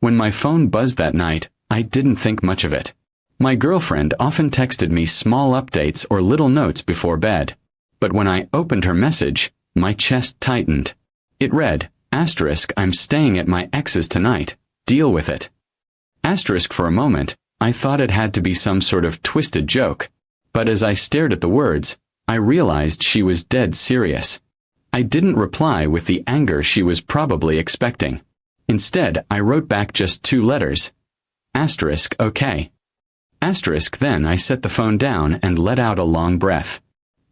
When my phone buzzed that night, I didn't think much of it. My girlfriend often texted me small updates or little notes before bed. But when I opened her message, my chest tightened. It read, "I'm staying at my ex's tonight. Deal with it." For a moment, I thought it had to be some sort of twisted joke. But as I stared at the words, I realized she was dead serious. I didn't reply with the anger she was probably expecting. Instead, I wrote back just 2 letters. Okay. Then I set the phone down and let out a long breath.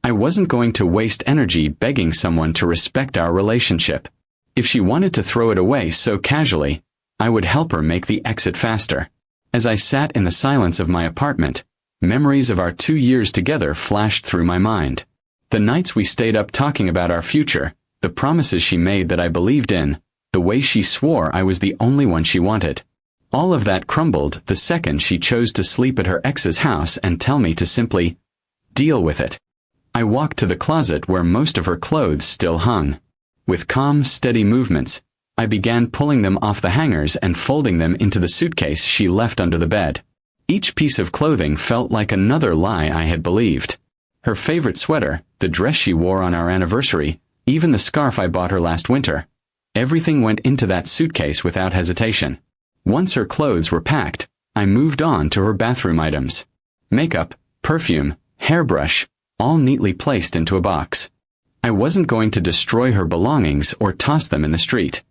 I wasn't going to waste energy begging someone to respect our relationship. If she wanted to throw it away so casually, I would help her make the exit faster. As I sat in the silence of my apartment, memories of our 2 years together flashed through my mind. The nights we stayed up talking about our future, the promises she made that I believed in, the way she swore I was the only one she wanted. All of that crumbled the second she chose to sleep at her ex's house and tell me to simply deal with it. I walked to the closet where most of her clothes still hung. With calm, steady movements, I began pulling them off the hangers and folding them into the suitcase she left under the bed. Each piece of clothing felt like another lie I had believed. Her favorite sweater, the dress she wore on our anniversary, even the scarf I bought her last winter. Everything went into that suitcase without hesitation. Once her clothes were packed, I moved on to her bathroom items. Makeup, perfume, hairbrush, all neatly placed into a box. I wasn't going to destroy her belongings or toss them in the street.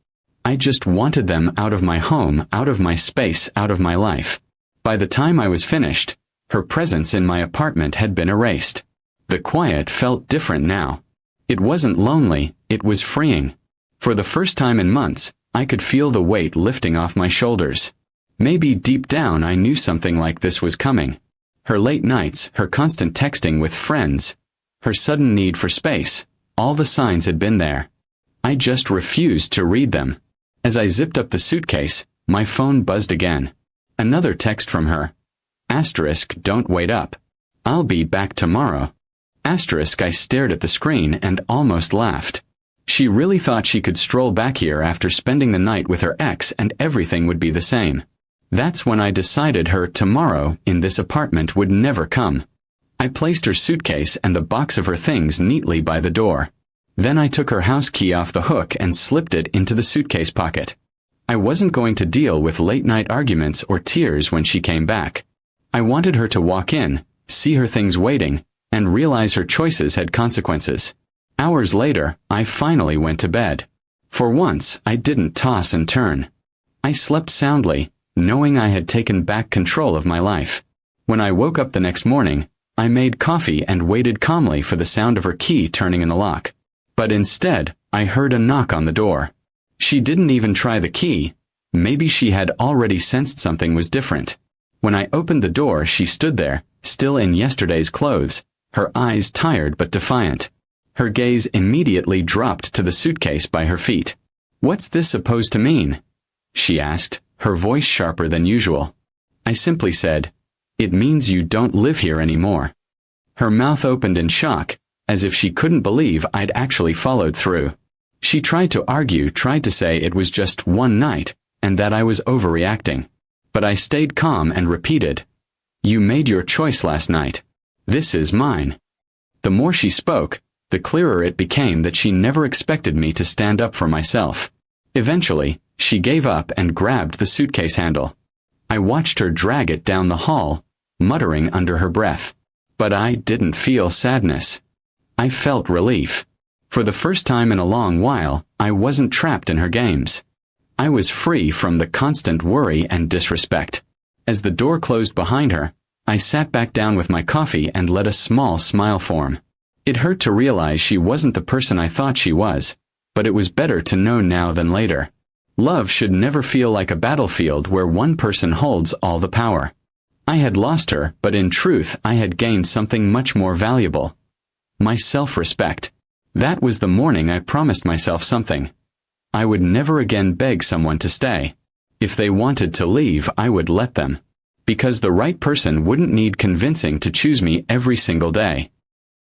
I just wanted them out of my home, out of my space, out of my life. By the time I was finished, her presence in my apartment had been erased. The quiet felt different now. It wasn't lonely, it was freeing. For the first time in months, I could feel the weight lifting off my shoulders. Maybe deep down I knew something like this was coming. Her late nights, her constant texting with friends, her sudden need for space, all the signs had been there. I just refused to read them. As I zipped up the suitcase, my phone buzzed again. Another text from her. Don't wait up. I'll be back tomorrow. I stared at the screen and almost laughed. She really thought she could stroll back here after spending the night with her ex and everything would be the same. That's when I decided her tomorrow in this apartment would never come. I placed her suitcase and the box of her things neatly by the door. Then I took her house key off the hook and slipped it into the suitcase pocket. I wasn't going to deal with late-night arguments or tears when she came back. I wanted her to walk in, see her things waiting, and realize her choices had consequences. Hours later, I finally went to bed. For once, I didn't toss and turn. I slept soundly, knowing I had taken back control of my life. When I woke up the next morning, I made coffee and waited calmly for the sound of her key turning in the lock. But instead, I heard a knock on the door. She didn't even try the key. Maybe she had already sensed something was different. When I opened the door, she stood there, still in yesterday's clothes, her eyes tired but defiant. Her gaze immediately dropped to the suitcase by her feet. "What's this supposed to mean?" she asked, her voice sharper than usual. I simply said, "It means you don't live here anymore." Her mouth opened in shock, as if she couldn't believe I'd actually followed through. She tried to argue, tried to say it was just one night, and that I was overreacting. But I stayed calm and repeated, "You made your choice last night. This is mine." The more she spoke, the clearer it became that she never expected me to stand up for myself. Eventually, she gave up and grabbed the suitcase handle. I watched her drag it down the hall, muttering under her breath. But I didn't feel sadness. I felt relief. For the first time in a long while, I wasn't trapped in her games. I was free from the constant worry and disrespect. As the door closed behind her, I sat back down with my coffee and let a small smile form. It hurt to realize she wasn't the person I thought she was, but it was better to know now than later. Love should never feel like a battlefield where one person holds all the power. I had lost her, but in truth I had gained something much more valuable. My self-respect. That was the morning I promised myself something. I would never again beg someone to stay. If they wanted to leave, I would let them. Because the right person wouldn't need convincing to choose me every single day.